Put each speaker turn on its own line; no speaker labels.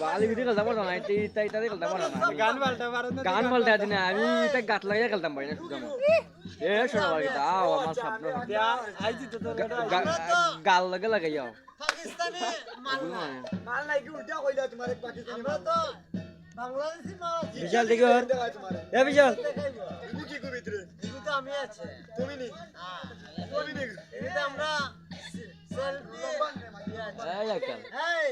Bali video खेलता पडतो ना ते इता इता खेलता पडतो ना गान बोलता दिना आम्ही इता गात लागाय खेलताम पाहिजे सुद्धा ए सोडा वागिता আমার স্বপ্ন আইছি তো গাল লাগে লাগাইও
পাকিস্তানি মাল নাই কি উল্টা কইলা তোমার পাকিস্তানি মাল তো বাংলাদেশি মাল আছে
বিশাল দেখো এ বিশাল
তুমি কি কবি ভিতরে তুমি তো আমি আছে তুমি নি হ্যাঁ তুমি নি এটা আমরা সেলফি
এই একটা
এই